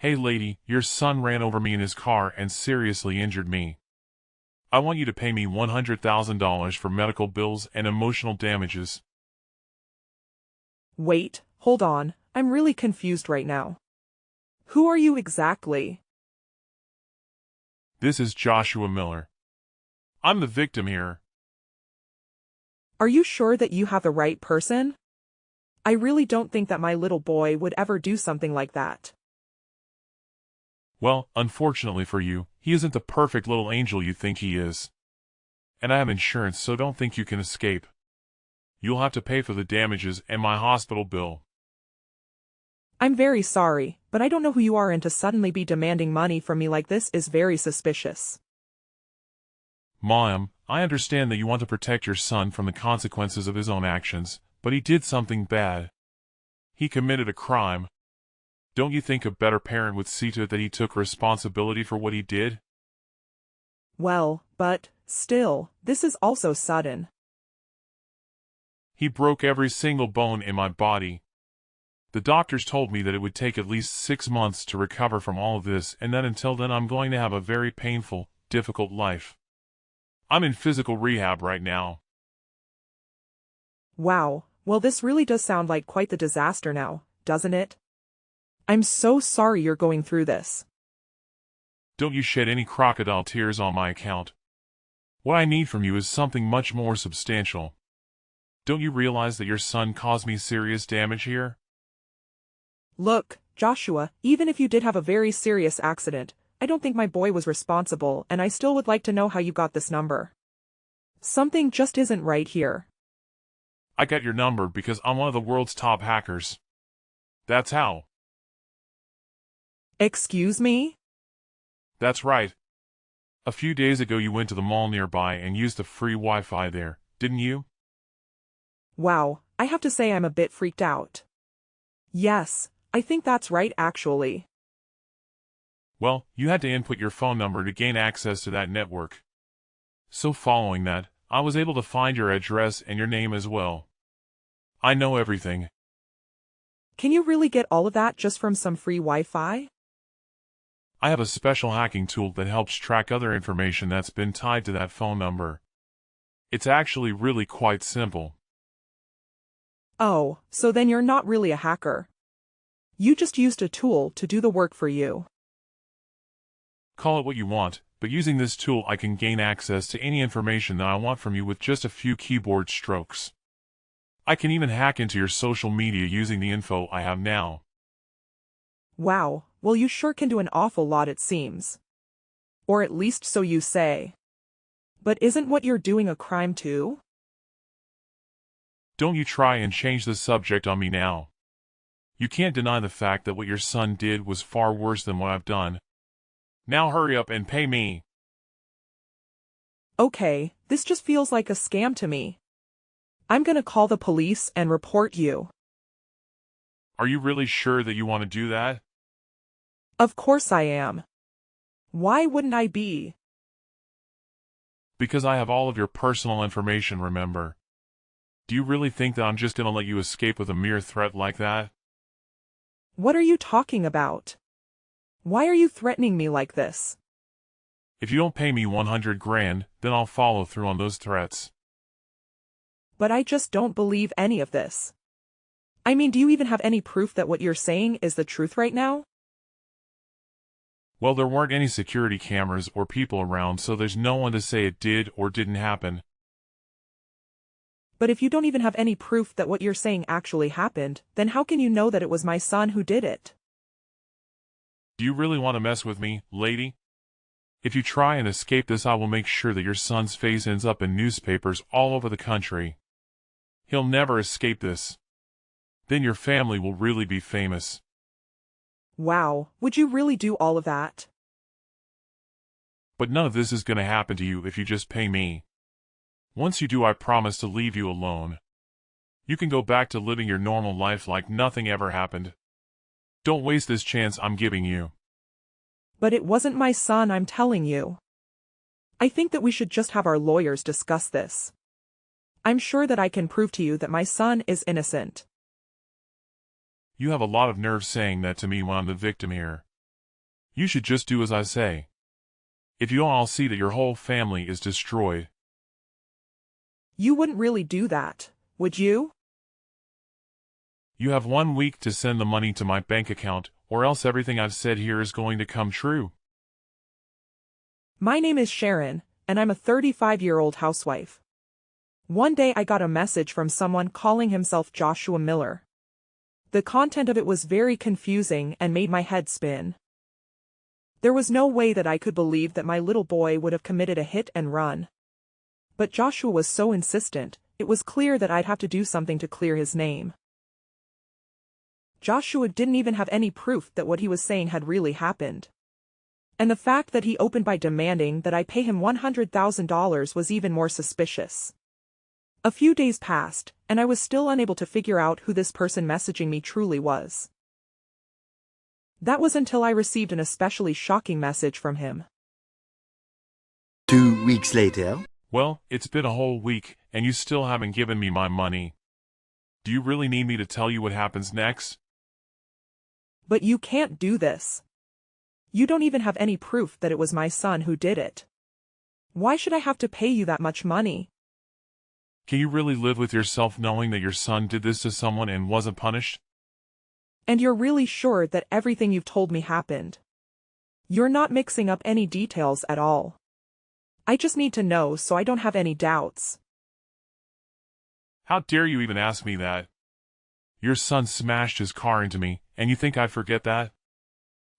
Hey lady, your son ran over me in his car and seriously injured me. I want you to pay me $100,000 for medical bills and emotional damages. Wait, hold on, I'm really confused right now. Who are you exactly? This is Joshua Miller. I'm the victim here. Are you sure that you have the right person? I really don't think that my little boy would ever do something like that. Well, unfortunately for you, he isn't the perfect little angel you think he is. And I have insurance, so don't think you can escape. You'll have to pay for the damages and my hospital bill. I'm very sorry, but I don't know who you are, and to suddenly be demanding money from me like this is very suspicious. Mom, I understand that you want to protect your son from the consequences of his own actions, but he did something bad. He committed a crime. Don't you think a better parent would see to it that he took responsibility for what he did? Well, but, still, this is also sudden. He broke every single bone in my body. The doctors told me that it would take at least 6 months to recover from all of this, and that until then I'm going to have a very painful, difficult life. I'm in physical rehab right now. Wow, well, this really does sound like quite the disaster now, doesn't it? I'm so sorry you're going through this. Don't you shed any crocodile tears on my account. What I need from you is something much more substantial. Don't you realize that your son caused me serious damage here? Look, Joshua, even if you did have a very serious accident, I don't think my boy was responsible, and I still would like to know how you got this number. Something just isn't right here. I got your number because I'm one of the world's top hackers. That's how. Excuse me? That's right. A few days ago you went to the mall nearby and used the free Wi-Fi there, didn't you? Wow, I have to say I'm a bit freaked out. Yes, I think that's right actually. Well, you had to input your phone number to gain access to that network. So following that, I was able to find your address and your name as well. I know everything. Can you really get all of that just from some free Wi-Fi? I have a special hacking tool that helps track other information that's been tied to that phone number. It's actually really quite simple. Oh, so then you're not really a hacker. You just used a tool to do the work for you. Call it what you want, but using this tool I can gain access to any information that I want from you with just a few keyboard strokes. I can even hack into your social media using the info I have now. Wow, well, you sure can do an awful lot, it seems. Or at least so you say. But isn't what you're doing a crime too? Don't you try and change the subject on me now. You can't deny the fact that what your son did was far worse than what I've done. Now hurry up and pay me. Okay, this just feels like a scam to me. I'm gonna call the police and report you. Are you really sure that you want to do that? Of course I am. Why wouldn't I be? Because I have all of your personal information, remember. Do you really think that I'm just gonna let you escape with a mere threat like that? What are you talking about? Why are you threatening me like this? If you don't pay me 100 grand, then I'll follow through on those threats. But I just don't believe any of this. I mean, do you even have any proof that what you're saying is the truth right now? Well, there weren't any security cameras or people around, so there's no one to say it did or didn't happen. But if you don't even have any proof that what you're saying actually happened, then how can you know that it was my son who did it? Do you really want to mess with me, lady? If you try and escape this, I will make sure that your son's face ends up in newspapers all over the country. He'll never escape this. Then your family will really be famous. Wow, would you really do all of that? But none of this is going to happen to you if you just pay me. Once you do, I promise to leave you alone. You can go back to living your normal life like nothing ever happened. Don't waste this chance I'm giving you. But it wasn't my son, I'm telling you. I think that we should just have our lawyers discuss this. I'm sure that I can prove to you that my son is innocent. You have a lot of nerve saying that to me when I'm the victim here. You should just do as I say. If you don't, I'll see that your whole family is destroyed. You wouldn't really do that, would you? You have 1 week to send the money to my bank account, or else everything I've said here is going to come true. My name is Sharon, and I'm a 35-year-old housewife. One day I got a message from someone calling himself Joshua Miller. The content of it was very confusing and made my head spin. There was no way that I could believe that my little boy would have committed a hit and run. But Joshua was so insistent, it was clear that I'd have to do something to clear his name. Joshua didn't even have any proof that what he was saying had really happened. And the fact that he opened by demanding that I pay him $100,000 was even more suspicious. A few days passed, and I was still unable to figure out who this person messaging me truly was. That was until I received an especially shocking message from him. 2 weeks later. Well, it's been a whole week, and you still haven't given me my money. Do you really need me to tell you what happens next? But you can't do this. You don't even have any proof that it was my son who did it. Why should I have to pay you that much money? Can you really live with yourself knowing that your son did this to someone and wasn't punished? And you're really sure that everything you've told me happened? You're not mixing up any details at all. I just need to know so I don't have any doubts. How dare you even ask me that? Your son smashed his car into me, and you think I'd forget that?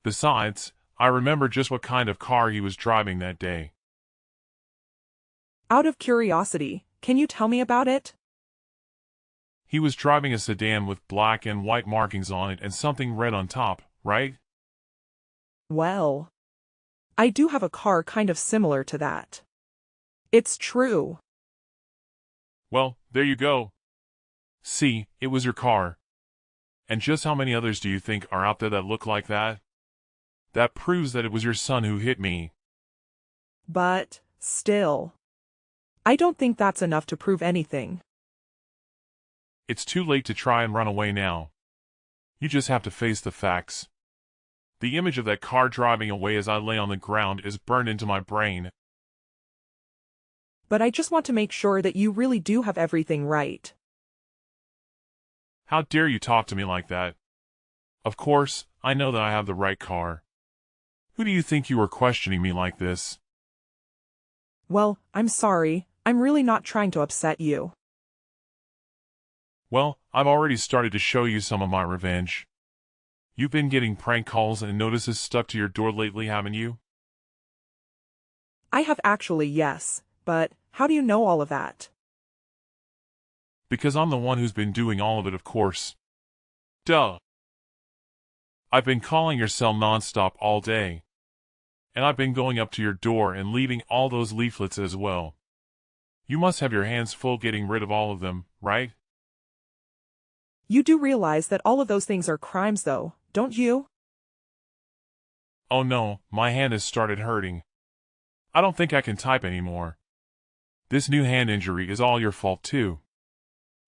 Besides, I remember just what kind of car he was driving that day. Out of curiosity, can you tell me about it? He was driving a sedan with black and white markings on it and something red on top, right? Well, I do have a car kind of similar to that. It's true. Well, there you go. See, it was your car. And just how many others do you think are out there that look like that? That proves that it was your son who hit me. But, still, I don't think that's enough to prove anything. It's too late to try and run away now. You just have to face the facts. The image of that car driving away as I lay on the ground is burned into my brain. But I just want to make sure that you really do have everything right. How dare you talk to me like that? Of course, I know that I have the right car. Who do you think you are questioning me like this? Well, I'm sorry, I'm really not trying to upset you. Well, I've already started to show you some of my revenge. You've been getting prank calls and notices stuck to your door lately, haven't you? I have actually, yes, but how do you know all of that? Because I'm the one who's been doing all of it, of course. Duh. I've been calling your cell nonstop all day. And I've been going up to your door and leaving all those leaflets as well. You must have your hands full getting rid of all of them, right? You do realize that all of those things are crimes though, don't you? Oh no, my hand has started hurting. I don't think I can type anymore. This new hand injury is all your fault too.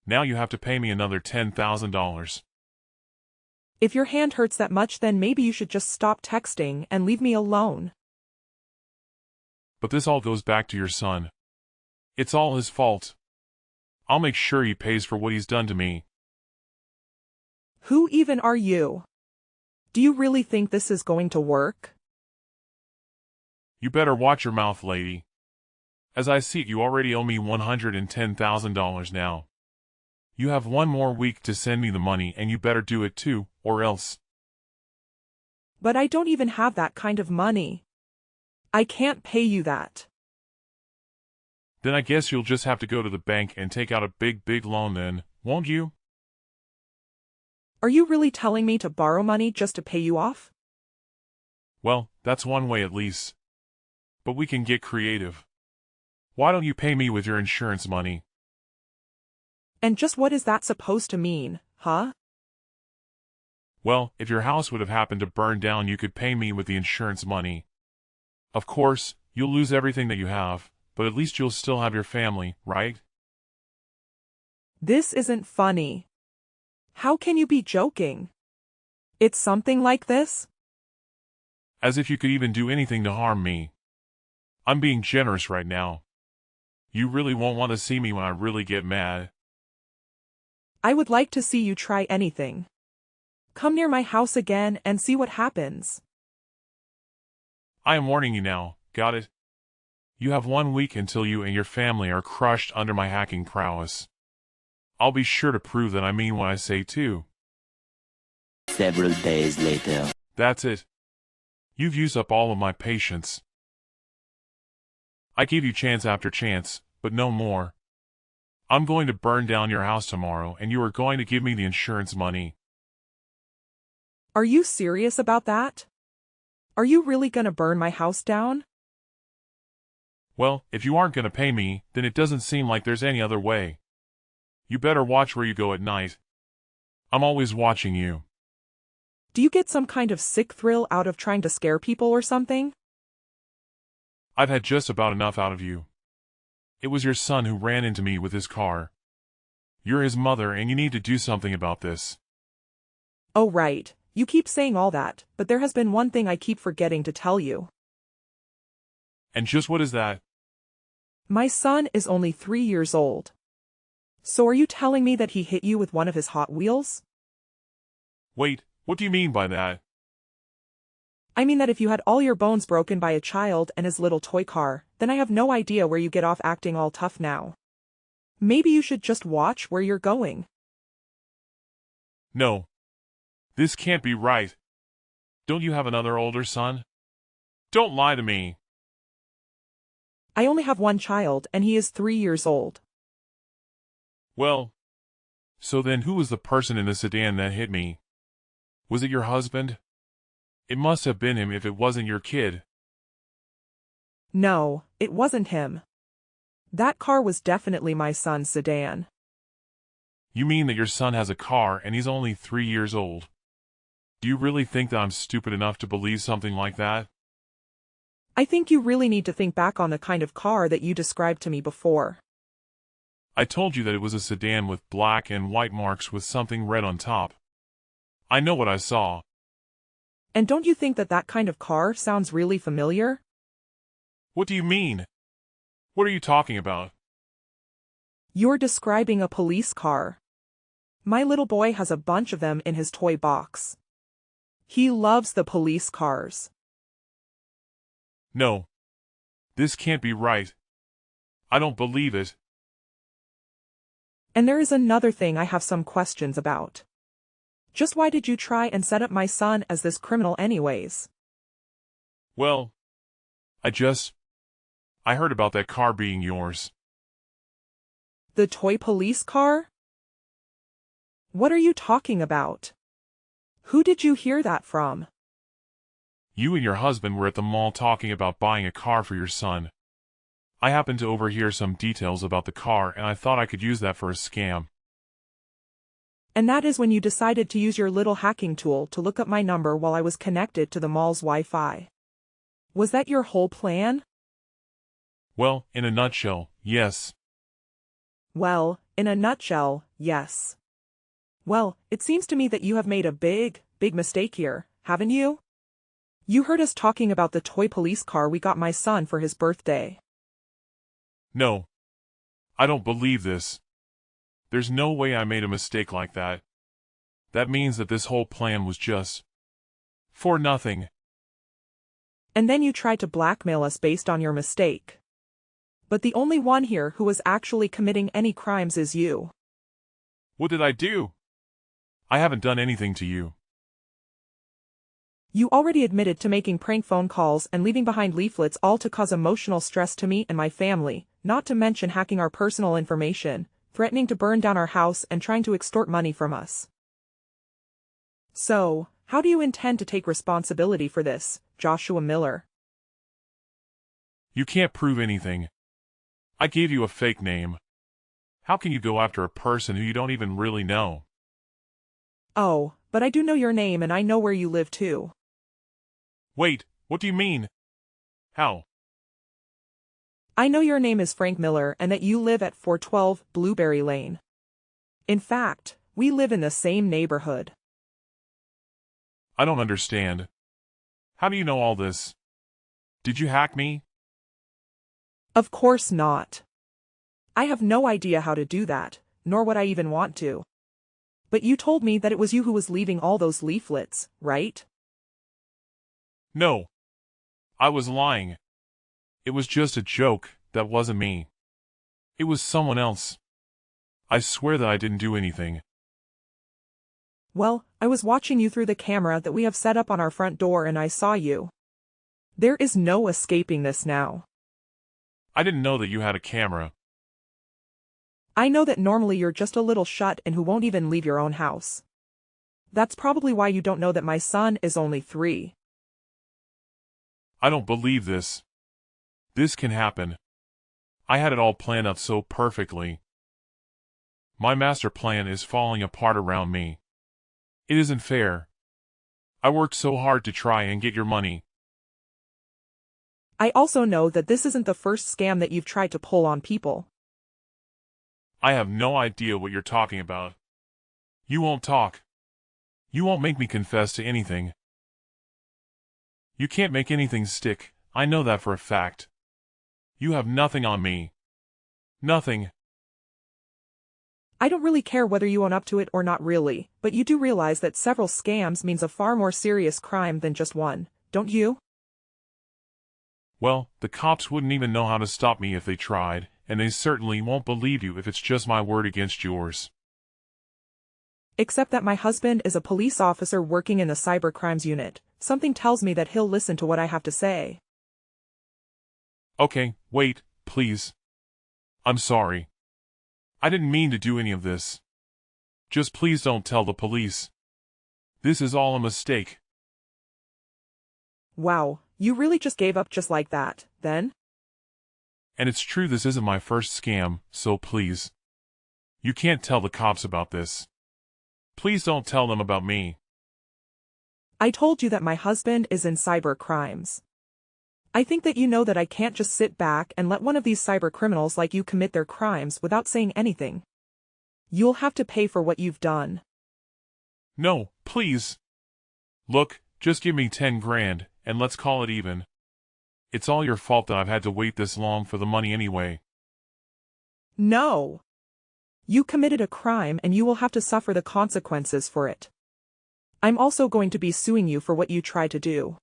Now you have to pay me another $10,000. If your hand hurts that much, then maybe you should just stop texting and leave me alone. But this all goes back to your son. It's all his fault. I'll make sure he pays for what he's done to me. Who even are you? Do you really think this is going to work? You better watch your mouth, lady. As I see it, you already owe me $110,000 now. You have 1 more week to send me the money, and you better do it too, or else. But I don't even have that kind of money. I can't pay you that. Then I guess you'll just have to go to the bank and take out a big loan then, won't you? Are you really telling me to borrow money just to pay you off? Well, that's one way at least. But we can get creative. Why don't you pay me with your insurance money? And just what is that supposed to mean, huh? Well, if your house would have happened to burn down, you could pay me with the insurance money. Of course, you'll lose everything that you have, but at least you'll still have your family, right? This isn't funny. How can you be joking? It's something like this? As if you could even do anything to harm me. I'm being generous right now. You really won't want to see me when I really get mad. I would like to see you try anything. Come near my house again and see what happens. I am warning you now, got it? You have 1 week until you and your family are crushed under my hacking prowess. I'll be sure to prove that I mean what I say too. Several days later. That's it. You've used up all of my patience. I gave you chance after chance, but no more. I'm going to burn down your house tomorrow and you are going to give me the insurance money. Are you serious about that? Are you really gonna burn my house down? Well, if you aren't going to pay me, then it doesn't seem like there's any other way. You better watch where you go at night. I'm always watching you. Do you get some kind of sick thrill out of trying to scare people or something? I've had just about enough out of you. It was your son who ran into me with his car. You're his mother and you need to do something about this. Oh right, you keep saying all that, but there has been one thing I keep forgetting to tell you. And just what is that? My son is only 3 years old. So are you telling me that he hit you with one of his Hot Wheels? Wait, what do you mean by that? I mean that if you had all your bones broken by a child and his little toy car, then I have no idea where you get off acting all tough now. Maybe you should just watch where you're going. No. This can't be right. Don't you have another older son? Don't lie to me. I only have one child and he is 3 years old. Well, so then who was the person in the sedan that hit me? Was it your husband? It must have been him if it wasn't your kid. No, it wasn't him. That car was definitely my son's sedan. You mean that your son has a car and he's only 3 years old? Do you really think that I'm stupid enough to believe something like that? I think you really need to think back on the kind of car that you described to me before. I told you that it was a sedan with black and white marks with something red on top. I know what I saw. And don't you think that that kind of car sounds really familiar? What do you mean? What are you talking about? You're describing a police car. My little boy has a bunch of them in his toy box. He loves the police cars. No. This can't be right. I don't believe it. And there is another thing I have some questions about. Just why did you try and set up my son as this criminal anyways? Well, I heard about that car being yours. The toy police car? What are you talking about? Who did you hear that from? You and your husband were at the mall talking about buying a car for your son. I happened to overhear some details about the car and I thought I could use that for a scam. And that is when you decided to use your little hacking tool to look up my number while I was connected to the mall's Wi-Fi. Was that your whole plan? Well, in a nutshell, yes. Well, in a nutshell, yes. Well, it seems to me that you have made a big mistake here, haven't you? You heard us talking about the toy police car we got my son for his birthday. No. I don't believe this. There's no way I made a mistake like that. That means that this whole plan was just for nothing. And then you tried to blackmail us based on your mistake. But the only one here who was actually committing any crimes is you. What did I do? I haven't done anything to you. You already admitted to making prank phone calls and leaving behind leaflets, all to cause emotional stress to me and my family, not to mention hacking our personal information, threatening to burn down our house and trying to extort money from us. So, how do you intend to take responsibility for this, Joshua Miller? You can't prove anything. I gave you a fake name. How can you go after a person who you don't even really know? Oh, but I do know your name and I know where you live too. Wait, what do you mean? How? I know your name is Frank Miller and that you live at 412 Blueberry Lane. In fact, we live in the same neighborhood. I don't understand. How do you know all this? Did you hack me? Of course not. I have no idea how to do that, nor would I even want to. But you told me that it was you who was leaving all those leaflets, right? No. I was lying. It was just a joke, that wasn't me. It was someone else. I swear that I didn't do anything. Well, I was watching you through the camera that we have set up on our front door and I saw you. There is no escaping this now. I didn't know that you had a camera. I know that normally you're just a little shut and who won't even leave your own house. That's probably why you don't know that my son is only 3. I don't believe this. This can happen. I had it all planned out so perfectly. My master plan is falling apart around me. It isn't fair. I worked so hard to try and get your money. I also know that this isn't the first scam that you've tried to pull on people. I have no idea what you're talking about. You won't talk. You won't make me confess to anything. You can't make anything stick, I know that for a fact. You have nothing on me. Nothing. I don't really care whether you own up to it or not really, but you do realize that several scams means a far more serious crime than just one, don't you? Well, the cops wouldn't even know how to stop me if they tried, and they certainly won't believe you if it's just my word against yours. Except that my husband is a police officer working in the cybercrimes unit. Something tells me that he'll listen to what I have to say. Okay, wait, please. I'm sorry. I didn't mean to do any of this. Just please don't tell the police. This is all a mistake. Wow, you really just gave up just like that, then? And it's true this isn't my first scam, so please. You can't tell the cops about this. Please don't tell them about me. I told you that my husband is in cyber crimes. I think that you know that I can't just sit back and let one of these cyber criminals like you commit their crimes without saying anything. You'll have to pay for what you've done. No, please. Look, just give me 10 grand, and let's call it even. It's all your fault that I've had to wait this long for the money anyway. No. You committed a crime and you will have to suffer the consequences for it. I'm also going to be suing you for what you tried to do.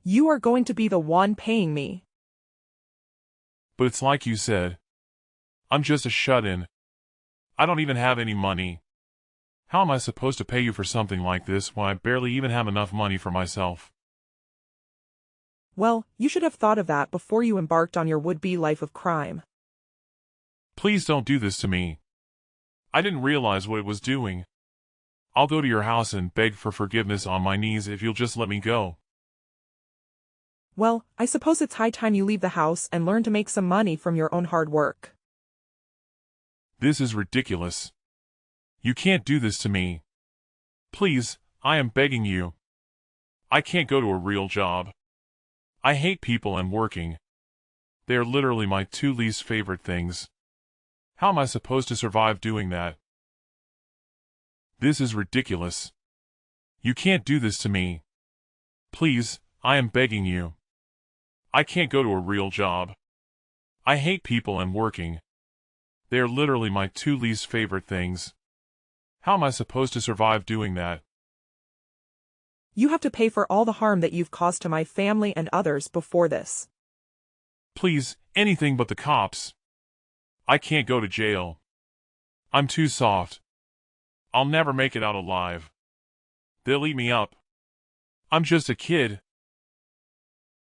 You are going to be the one paying me. But it's like you said. I'm just a shut-in. I don't even have any money. How am I supposed to pay you for something like this when I barely even have enough money for myself? Well, you should have thought of that before you embarked on your would-be life of crime. Please don't do this to me. I didn't realize what it was doing. I'll go to your house and beg for forgiveness on my knees if you'll just let me go. Well, I suppose it's high time you leave the house and learn to make some money from your own hard work. This is ridiculous. You can't do this to me. Please, I am begging you. I can't go to a real job. I hate people and working. They are literally my 2 least favorite things. How am I supposed to survive doing that? This is ridiculous. You can't do this to me. Please, I am begging you. I can't go to a real job. I hate people and working. They are literally my 2 least favorite things. How am I supposed to survive doing that? You have to pay for all the harm that you've caused to my family and others before this. Please, anything but the cops. I can't go to jail. I'm too soft. I'll never make it out alive. They'll eat me up. I'm just a kid.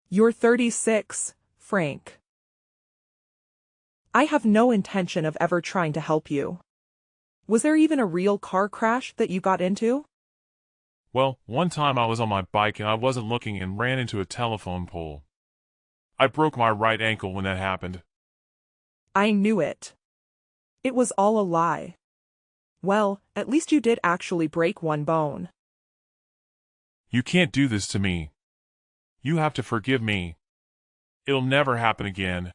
You're 36, Frank. I have no intention of ever trying to help you. Was there even a real car crash that you got into? Well, one time I was on my bike and I wasn't looking and ran into a telephone pole. I broke my right ankle when that happened. I knew it. It was all a lie. Well, at least you did actually break one bone. You can't do this to me. You have to forgive me. It'll never happen again.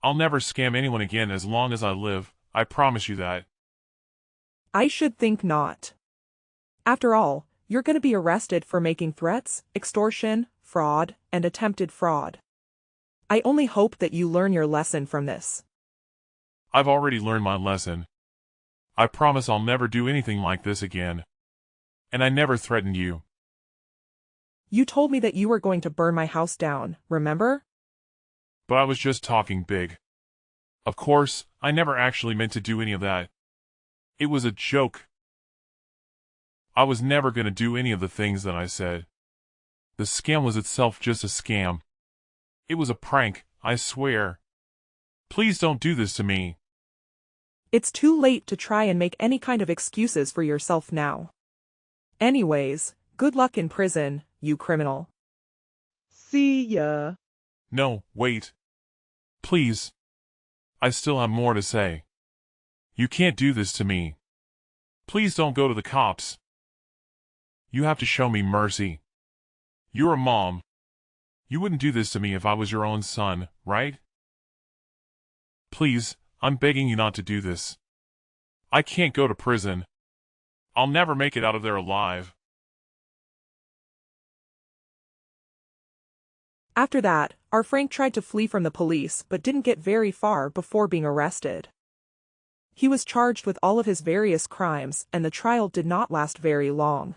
I'll never scam anyone again as long as I live, I promise you that. I should think not. After all, you're gonna be arrested for making threats, extortion, fraud, and attempted fraud. I only hope that you learn your lesson from this. I've already learned my lesson. I promise I'll never do anything like this again. And I never threatened you. You told me that you were going to burn my house down, remember? But I was just talking big. Of course, I never actually meant to do any of that. It was a joke. I was never going to do any of the things that I said. The scam was itself just a scam. It was a prank, I swear. Please don't do this to me. It's too late to try and make any kind of excuses for yourself now. Anyways, good luck in prison, you criminal. See ya. No, wait. Please. I still have more to say. You can't do this to me. Please don't go to the cops. You have to show me mercy. You're a mom. You wouldn't do this to me if I was your own son, right? Please, I'm begging you not to do this. I can't go to prison. I'll never make it out of there alive. After that, our Frank tried to flee from the police but didn't get very far before being arrested. He was charged with all of his various crimes, and the trial did not last very long.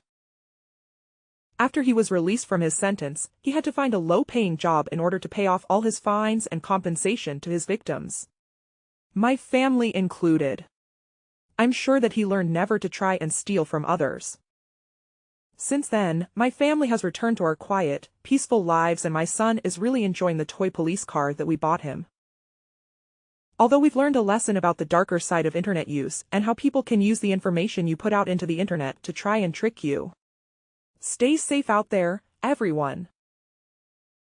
After he was released from his sentence, he had to find a low-paying job in order to pay off all his fines and compensation to his victims. My family included. I'm sure that he learned never to try and steal from others. Since then, my family has returned to our quiet, peaceful lives, and my son is really enjoying the toy police car that we bought him. Although we've learned a lesson about the darker side of internet use and how people can use the information you put out into the internet to try and trick you. Stay safe out there, everyone.